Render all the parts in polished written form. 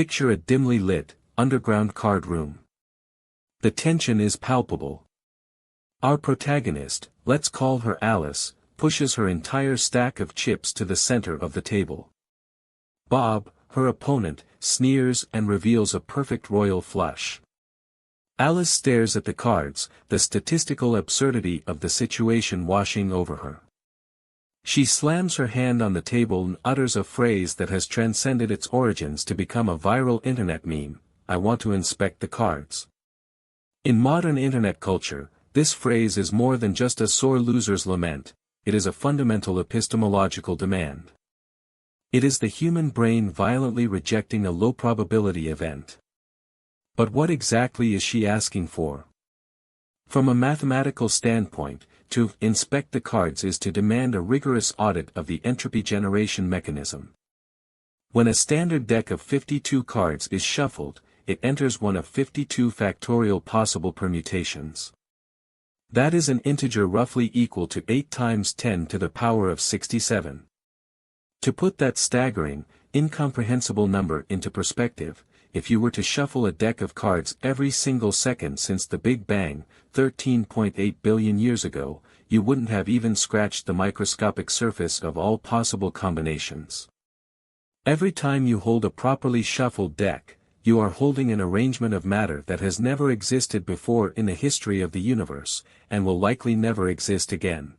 Picture a dimly lit, underground card room. The tension is palpable. Our protagonist, let's call her Alice, pushes her entire stack of chips to the center of the table. Bob, her opponent, sneers and reveals a perfect royal flush. Alice stares at the cards, the statistical absurdity of the situation washing over her. She slams her hand on the table and utters a phrase that has transcended its origins to become a viral internet meme: "I want to inspect the cards." In modern internet culture, this phrase is more than just a sore loser's lament, it is a fundamental epistemological demand. It is the human brain violently rejecting a low-probability event. But what exactly is she asking for? From a mathematical standpoint, to inspect the cards is to demand a rigorous audit of the entropy generation mechanism. When a standard deck of 52 cards is shuffled, it enters one of 52 factorial possible permutations. That is an integer roughly equal to 8 times 10 to the power of 67. To put that staggering, incomprehensible number into perspective, if you were to shuffle a deck of cards every single second since the Big Bang, 13.8 billion years ago, you wouldn't have even scratched the microscopic surface of all possible combinations. Every time you hold a properly shuffled deck, you are holding an arrangement of matter that has never existed before in the history of the universe, and will likely never exist again.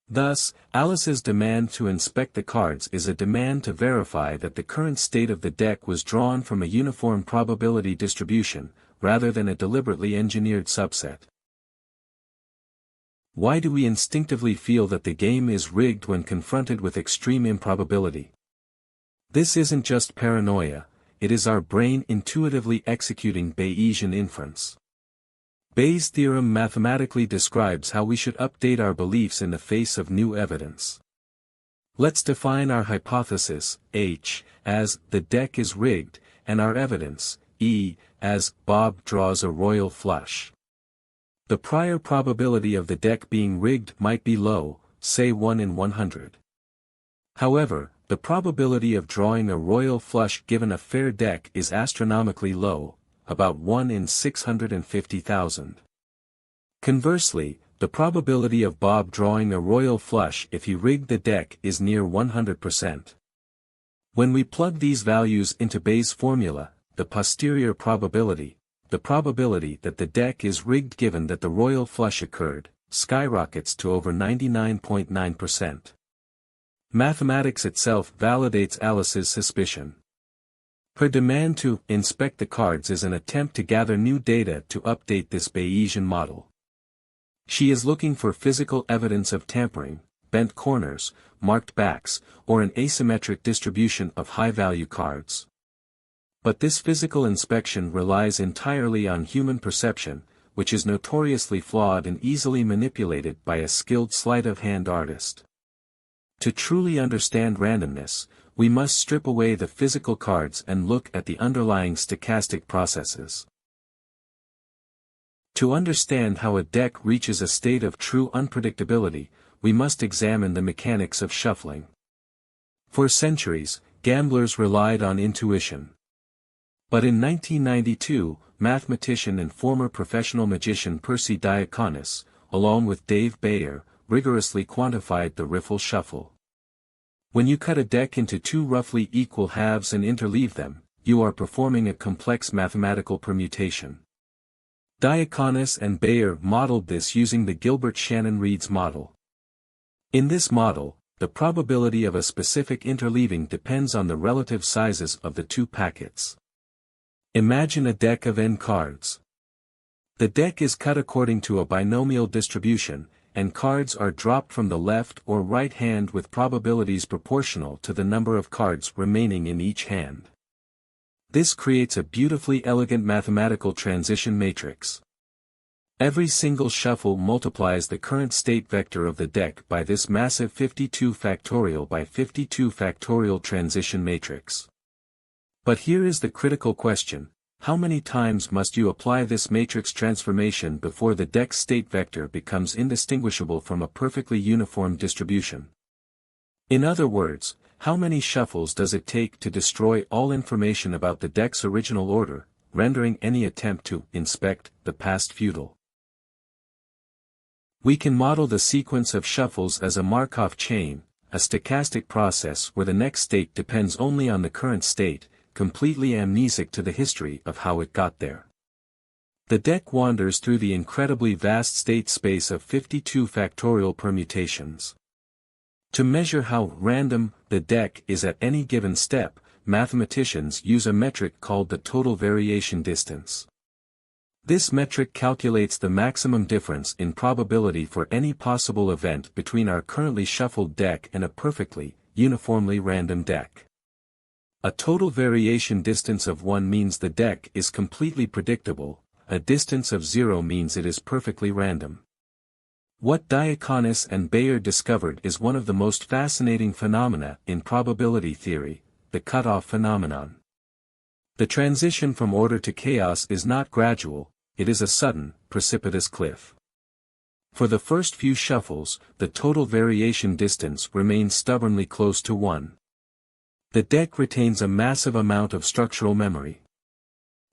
Thus, Alice's demand to inspect the cards is a demand to verify that the current state of the deck was drawn from a uniform probability distribution, rather than a deliberately engineered subset. Why do we instinctively feel that the game is rigged when confronted with extreme improbability? This isn't just paranoia, it is our brain intuitively executing Bayesian inference. Bayes' theorem mathematically describes how we should update our beliefs in the face of new evidence. Let's define our hypothesis, H, as the deck is rigged, and our evidence, E, as Bob draws a royal flush. The prior probability of the deck being rigged might be low, say 1 in 100. However, the probability of drawing a royal flush given a fair deck is astronomically low, about 1 in 650,000. Conversely, the probability of Bob drawing a royal flush if he rigged the deck is near 100%. When we plug these values into Bayes' formula, the posterior probability, the probability that the deck is rigged given that the royal flush occurred, skyrockets to over 99.9%. Mathematics itself validates Alice's suspicion. Her demand to inspect the cards is an attempt to gather new data to update this Bayesian model. She is looking for physical evidence of tampering, bent corners, marked backs, or an asymmetric distribution of high-value cards. But this physical inspection relies entirely on human perception, which is notoriously flawed and easily manipulated by a skilled sleight-of-hand artist. To truly understand randomness, we must strip away the physical cards and look at the underlying stochastic processes. To understand how a deck reaches a state of true unpredictability, we must examine the mechanics of shuffling. For centuries, gamblers relied on intuition. But in 1992, mathematician and former professional magician Percy Diaconis, along with Dave Bayer, rigorously quantified the riffle shuffle. When you cut a deck into two roughly equal halves and interleave them, you are performing a complex mathematical permutation. Diaconis and Bayer modeled this using the Gilbert-Shannon-Reeds model. In this model, the probability of a specific interleaving depends on the relative sizes of the two packets. Imagine a deck of n cards. The deck is cut according to a binomial distribution, and cards are dropped from the left or right hand with probabilities proportional to the number of cards remaining in each hand. This creates a beautifully elegant mathematical transition matrix. Every single shuffle multiplies the current state vector of the deck by this massive 52 factorial by 52 factorial transition matrix. But here is the critical question: how many times must you apply this matrix transformation before the deck's state vector becomes indistinguishable from a perfectly uniform distribution? In other words, how many shuffles does it take to destroy all information about the deck's original order, rendering any attempt to inspect the past futile? We can model the sequence of shuffles as a Markov chain, a stochastic process where the next state depends only on the current state, completely amnesic to the history of how it got there. The deck wanders through the incredibly vast state space of 52 factorial permutations. To measure how random the deck is at any given step, mathematicians use a metric called the total variation distance. This metric calculates the maximum difference in probability for any possible event between our currently shuffled deck and a perfectly, uniformly random deck. A total variation distance of 1 means the deck is completely predictable, a distance of 0 means it is perfectly random. What Diaconis and Bayer discovered is one of the most fascinating phenomena in probability theory, the cutoff phenomenon. The transition from order to chaos is not gradual, it is a sudden, precipitous cliff. For the first few shuffles, the total variation distance remains stubbornly close to 1. The deck retains a massive amount of structural memory.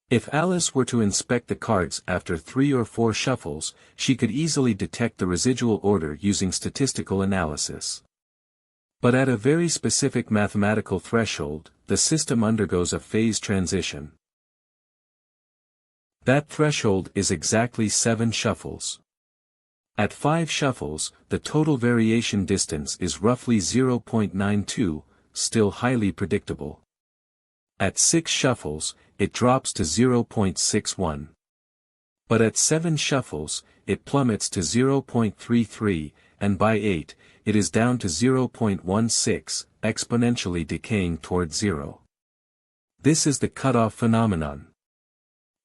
If Alice were to inspect the cards after 3 or 4 shuffles, she could easily detect the residual order using statistical analysis. But at a very specific mathematical threshold, the system undergoes a phase transition. That threshold is exactly 7 shuffles. At 5 shuffles, the total variation distance is roughly 0.92, still highly predictable. At 6 shuffles, it drops to 0.61. But at 7 shuffles, it plummets to 0.33, and by 8, it is down to 0.16, exponentially decaying toward 0. This is the cutoff phenomenon.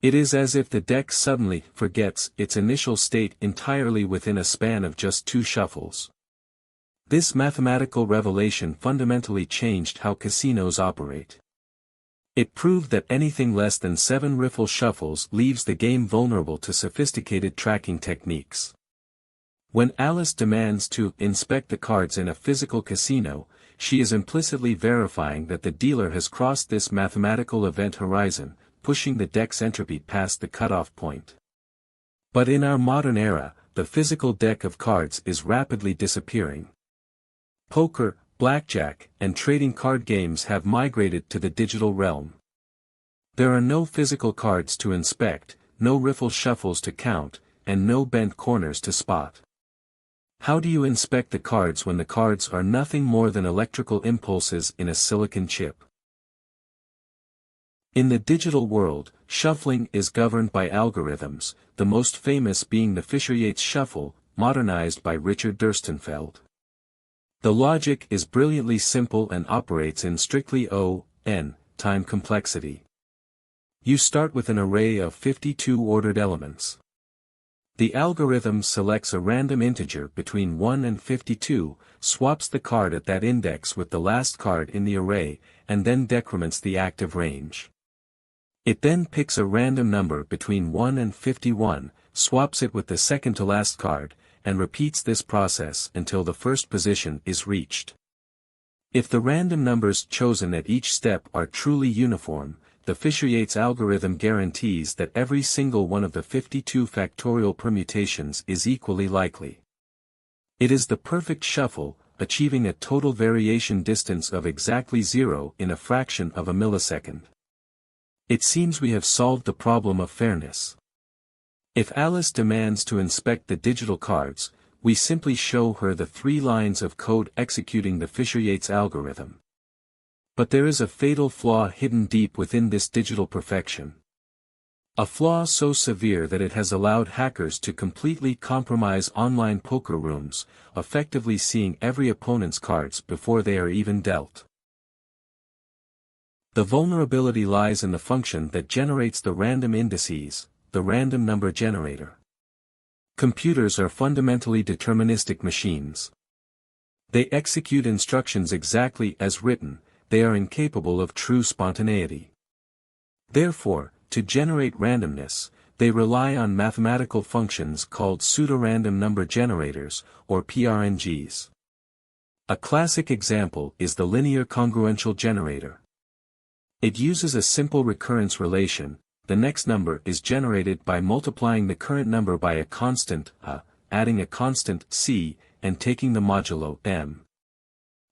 It is as if the deck suddenly forgets its initial state entirely within a span of just 2 shuffles. This mathematical revelation fundamentally changed how casinos operate. It proved that anything less than 7 riffle shuffles leaves the game vulnerable to sophisticated tracking techniques. When Alice demands to inspect the cards in a physical casino, she is implicitly verifying that the dealer has crossed this mathematical event horizon, pushing the deck's entropy past the cutoff point. But in our modern era, the physical deck of cards is rapidly disappearing. Poker, blackjack, and trading card games have migrated to the digital realm. There are no physical cards to inspect, no riffle shuffles to count, and no bent corners to spot. How do you inspect the cards when the cards are nothing more than electrical impulses in a silicon chip? In the digital world, shuffling is governed by algorithms, the most famous being the Fisher-Yates shuffle, modernized by Richard Durstenfeld. The logic is brilliantly simple and operates in strictly O(n) time complexity. You start with an array of 52 ordered elements. The algorithm selects a random integer between 1 and 52, swaps the card at that index with the last card in the array, and then decrements the active range. It then picks a random number between 1 and 51, swaps it with the second to last card, and repeats this process until the first position is reached. If the random numbers chosen at each step are truly uniform, the Fisher-Yates algorithm guarantees that every single one of the 52 factorial permutations is equally likely. It is the perfect shuffle, achieving a total variation distance of exactly 0 in a fraction of a millisecond. It seems we have solved the problem of fairness. If Alice demands to inspect the digital cards, we simply show her the 3 lines of code executing the Fisher-Yates algorithm. But there is a fatal flaw hidden deep within this digital perfection. A flaw so severe that it has allowed hackers to completely compromise online poker rooms, effectively seeing every opponent's cards before they are even dealt. The vulnerability lies in the function that generates the random indices, the random number generator. Computers are fundamentally deterministic machines. They execute instructions exactly as written, they are incapable of true spontaneity. Therefore, to generate randomness, they rely on mathematical functions called pseudorandom number generators, or PRNGs. A classic example is the linear congruential generator. It uses a simple recurrence relation. The next number is generated by multiplying the current number by a constant a, adding a constant c, and taking the modulo m.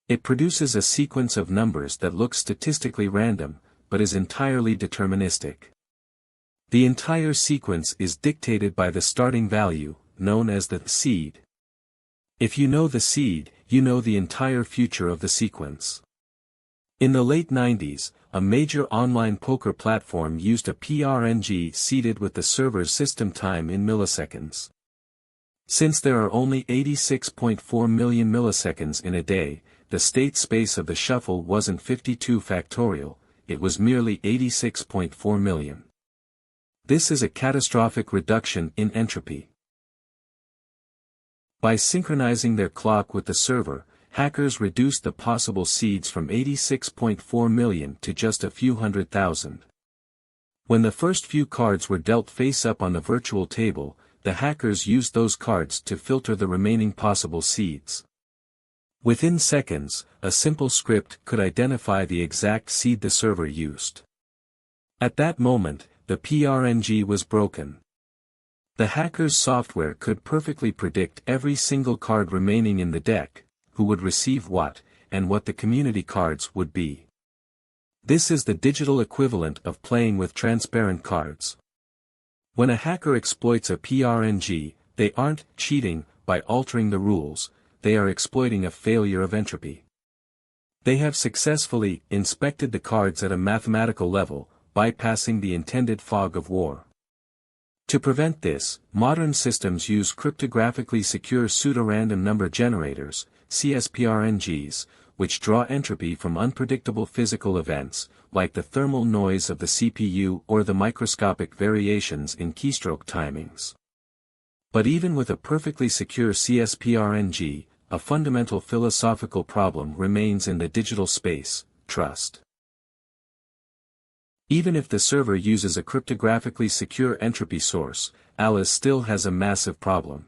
It produces a sequence of numbers that looks statistically random, but is entirely deterministic. The entire sequence is dictated by the starting value, known as the seed. If you know the seed, you know the entire future of the sequence. In the late 90s, a major online poker platform used a PRNG seeded with the server's system time in milliseconds. Since there are only 86.4 million milliseconds in a day, the state space of the shuffle wasn't 52 factorial, it was merely 86.4 million. This is a catastrophic reduction in entropy. By synchronizing their clock with the server, hackers reduced the possible seeds from 86.4 million to just a few 100,000. When the first few cards were dealt face-up on the virtual table, the hackers used those cards to filter the remaining possible seeds. Within seconds, a simple script could identify the exact seed the server used. At that moment, the PRNG was broken. The hacker's software could perfectly predict every single card remaining in the deck, who would receive what, and what the community cards would be. This is the digital equivalent of playing with transparent cards. When a hacker exploits a PRNG, they aren't cheating by altering the rules, they are exploiting a failure of entropy. They have successfully inspected the cards at a mathematical level, bypassing the intended fog of war. To prevent this, modern systems use cryptographically secure pseudorandom number generators, CSPRNGs, which draw entropy from unpredictable physical events, like the thermal noise of the CPU or the microscopic variations in keystroke timings. But even with a perfectly secure CSPRNG, a fundamental philosophical problem remains in the digital space: trust. Even if the server uses a cryptographically secure entropy source, Alice still has a massive problem.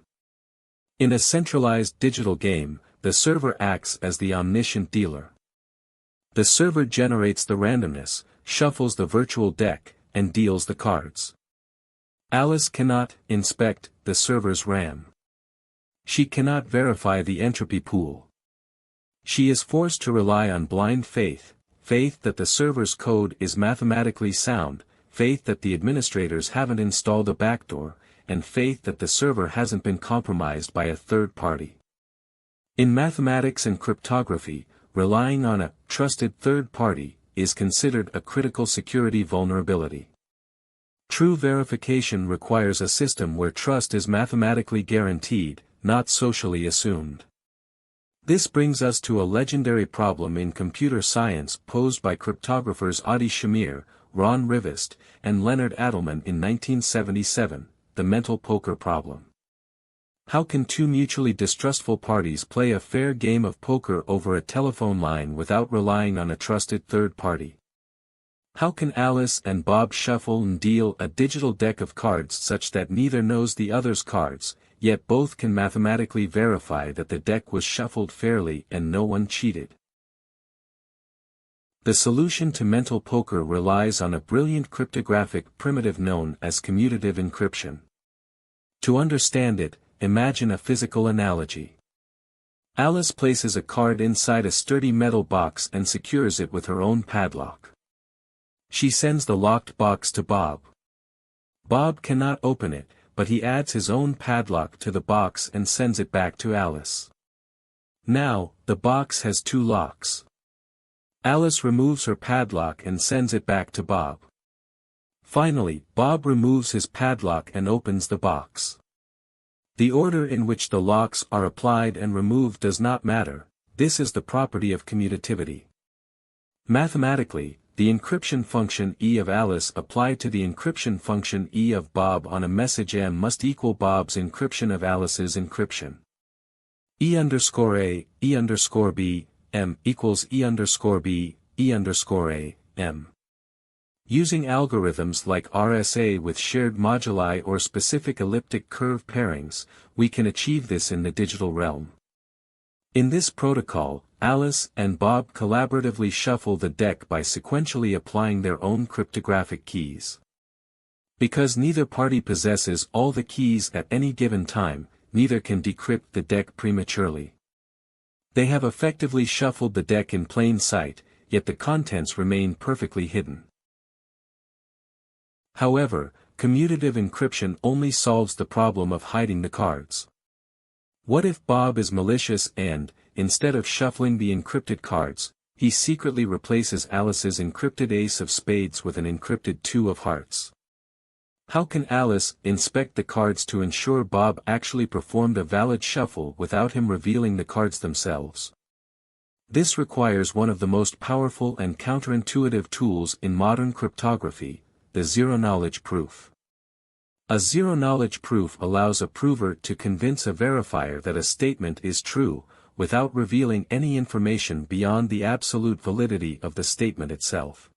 In a centralized digital game, the server acts as the omniscient dealer. The server generates the randomness, shuffles the virtual deck, and deals the cards. Alice cannot inspect the server's RAM. She cannot verify the entropy pool. She is forced to rely on blind faith. Faith that the server's code is mathematically sound, faith that the administrators haven't installed a backdoor, and faith that the server hasn't been compromised by a third party. In mathematics and cryptography, relying on a trusted third party is considered a critical security vulnerability. True verification requires a system where trust is mathematically guaranteed, not socially assumed. This brings us to a legendary problem in computer science posed by cryptographers Adi Shamir, Ron Rivest, and Leonard Adleman in 1977, the mental poker problem. How can two mutually distrustful parties play a fair game of poker over a telephone line without relying on a trusted third party? How can Alice and Bob shuffle and deal a digital deck of cards such that neither knows the other's cards, yet both can mathematically verify that the deck was shuffled fairly and no one cheated? The solution to mental poker relies on a brilliant cryptographic primitive known as commutative encryption. To understand it, imagine a physical analogy. Alice places a card inside a sturdy metal box and secures it with her own padlock. She sends the locked box to Bob. Bob cannot open it, but he adds his own padlock to the box and sends it back to Alice. Now, the box has two locks. Alice removes her padlock and sends it back to Bob. Finally, Bob removes his padlock and opens the box. The order in which the locks are applied and removed does not matter, this is the property of commutativity. Mathematically, the encryption function E of Alice applied to the encryption function E of Bob on a message M must equal Bob's encryption of Alice's encryption. E underscore A, E underscore B, M equals E underscore B, E underscore A, M. Using algorithms like RSA with shared moduli or specific elliptic curve pairings, we can achieve this in the digital realm. In this protocol, Alice and Bob collaboratively shuffle the deck by sequentially applying their own cryptographic keys. Because neither party possesses all the keys at any given time, neither can decrypt the deck prematurely. They have effectively shuffled the deck in plain sight, yet the contents remain perfectly hidden. However, commutative encryption only solves the problem of hiding the cards. What if Bob is malicious and, instead of shuffling the encrypted cards, he secretly replaces Alice's encrypted ace of spades with an encrypted two of hearts? How can Alice inspect the cards to ensure Bob actually performed a valid shuffle without him revealing the cards themselves? This requires one of the most powerful and counterintuitive tools in modern cryptography, the zero-knowledge proof. A zero-knowledge proof allows a prover to convince a verifier that a statement is true, without revealing any information beyond the absolute validity of the statement itself.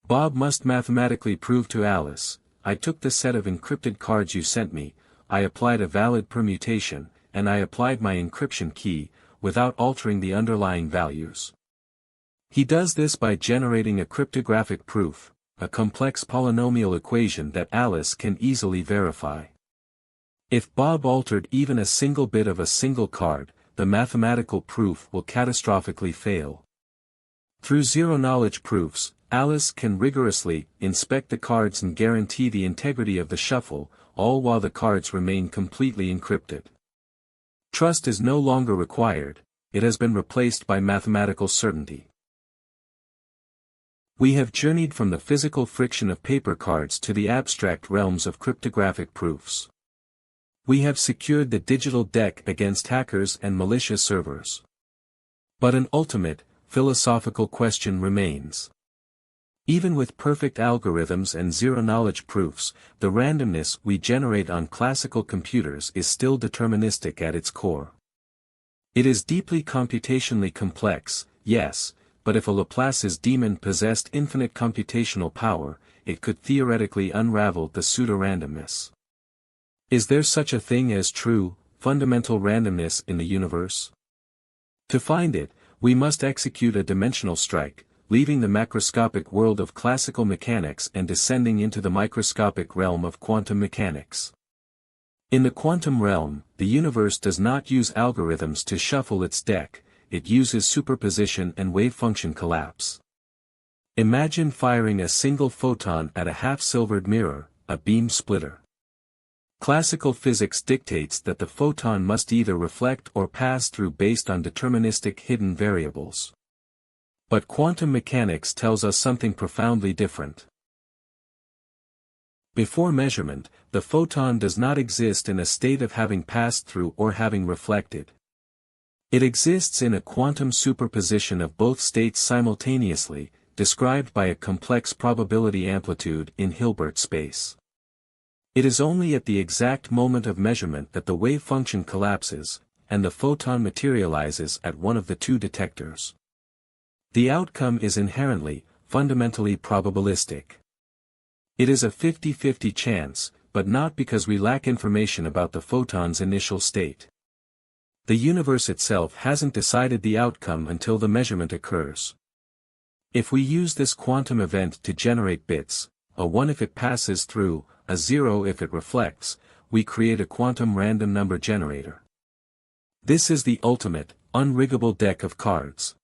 Bob must mathematically prove to Alice, "I took the set of encrypted cards you sent me, I applied a valid permutation, and I applied my encryption key, without altering the underlying values." He does this by generating a cryptographic proof, a complex polynomial equation that Alice can easily verify. If Bob altered even a single bit of a single card, the mathematical proof will catastrophically fail. Through zero-knowledge proofs, Alice can rigorously inspect the cards and guarantee the integrity of the shuffle, all while the cards remain completely encrypted. Trust is no longer required, it has been replaced by mathematical certainty. We have journeyed from the physical friction of paper cards to the abstract realms of cryptographic proofs. We have secured the digital deck against hackers and malicious servers. But an ultimate, philosophical question remains. Even with perfect algorithms and zero-knowledge proofs, the randomness we generate on classical computers is still deterministic at its core. It is deeply computationally complex, yes, but if a Laplace's daemon possessed infinite computational power, it could theoretically unravel the pseudo-randomness. Is there such a thing as true, fundamental randomness in the universe? To find it, we must execute a dimensional strike, leaving the macroscopic world of classical mechanics and descending into the microscopic realm of quantum mechanics. In the quantum realm, the universe does not use algorithms to shuffle its deck, it uses superposition and wave-function collapse. Imagine firing a single photon at a half-silvered mirror, a beam splitter. Classical physics dictates that the photon must either reflect or pass through based on deterministic hidden variables. But quantum mechanics tells us something profoundly different. Before measurement, the photon does not exist in a state of having passed through or having reflected. It exists in a quantum superposition of both states simultaneously, described by a complex probability amplitude in Hilbert space. It is only at the exact moment of measurement that the wave function collapses, and the photon materializes at one of the two detectors. The outcome is inherently, fundamentally probabilistic. It is a 50-50 chance, but not because we lack information about the photon's initial state. The universe itself hasn't decided the outcome until the measurement occurs. If we use this quantum event to generate bits, a 1 if it passes through, a 0 if it reflects, we create a quantum random number generator. This is the ultimate, unriggable deck of cards.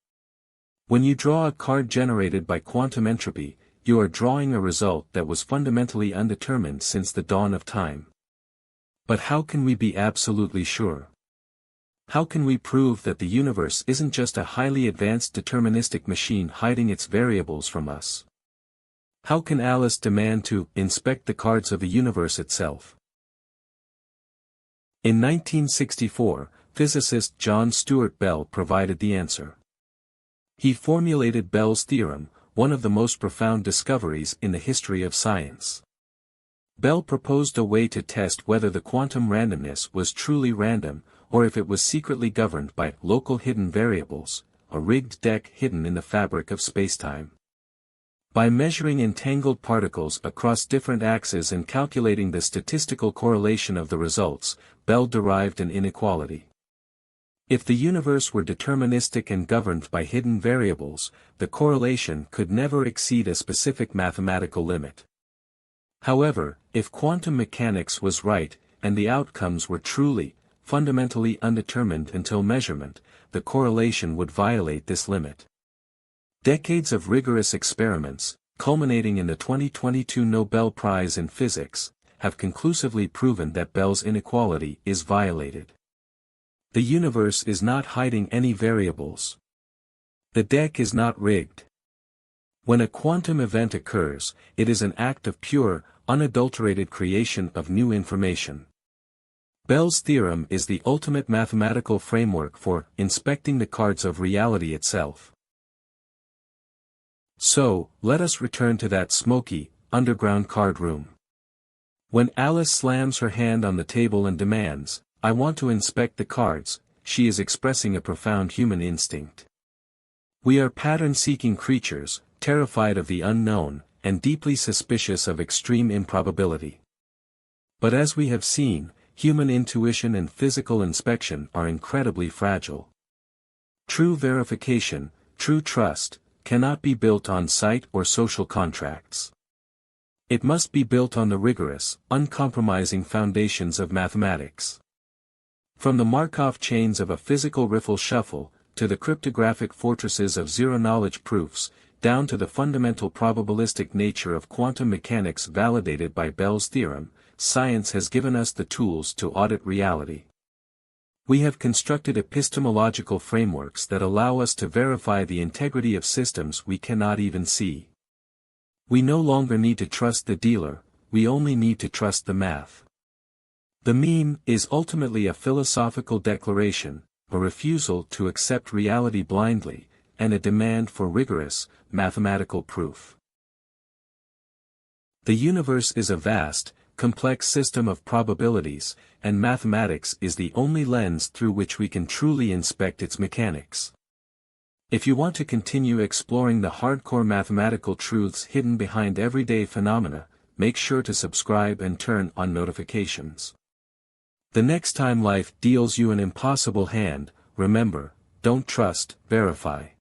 When you draw a card generated by quantum entropy, you are drawing a result that was fundamentally undetermined since the dawn of time. But how can we be absolutely sure? How can we prove that the universe isn't just a highly advanced deterministic machine hiding its variables from us? How can Alice demand to inspect the cards of the universe itself? In 1964, physicist John Stuart Bell provided the answer. He formulated Bell's theorem, one of the most profound discoveries in the history of science. Bell proposed a way to test whether the quantum randomness was truly random, or if it was secretly governed by local hidden variables, a rigged deck hidden in the fabric of spacetime. By measuring entangled particles across different axes and calculating the statistical correlation of the results, Bell derived an inequality. If the universe were deterministic and governed by hidden variables, the correlation could never exceed a specific mathematical limit. However, if quantum mechanics was right, and the outcomes were truly, fundamentally undetermined until measurement, the correlation would violate this limit. Decades of rigorous experiments, culminating in the 2022 Nobel Prize in Physics, have conclusively proven that Bell's inequality is violated. The universe is not hiding any variables. The deck is not rigged. When a quantum event occurs, it is an act of pure, unadulterated creation of new information. Bell's theorem is the ultimate mathematical framework for inspecting the cards of reality itself. So, let us return to that smoky, underground card room. When Alice slams her hand on the table and demands, "I want to inspect the cards," she is expressing a profound human instinct. We are pattern-seeking creatures, terrified of the unknown, and deeply suspicious of extreme improbability. But as we have seen, human intuition and physical inspection are incredibly fragile. True verification, true trust, cannot be built on sight or social contracts. It must be built on the rigorous, uncompromising foundations of mathematics. From the Markov chains of a physical riffle shuffle, to the cryptographic fortresses of zero-knowledge proofs, down to the fundamental probabilistic nature of quantum mechanics validated by Bell's theorem, science has given us the tools to audit reality. We have constructed epistemological frameworks that allow us to verify the integrity of systems we cannot even see. We no longer need to trust the dealer, we only need to trust the math. The meme is ultimately a philosophical declaration, a refusal to accept reality blindly, and a demand for rigorous, mathematical proof. The universe is a vast, complex system of probabilities, and mathematics is the only lens through which we can truly inspect its mechanics. If you want to continue exploring the hardcore mathematical truths hidden behind everyday phenomena, make sure to subscribe and turn on notifications. The next time life deals you an impossible hand, remember, don't trust, verify.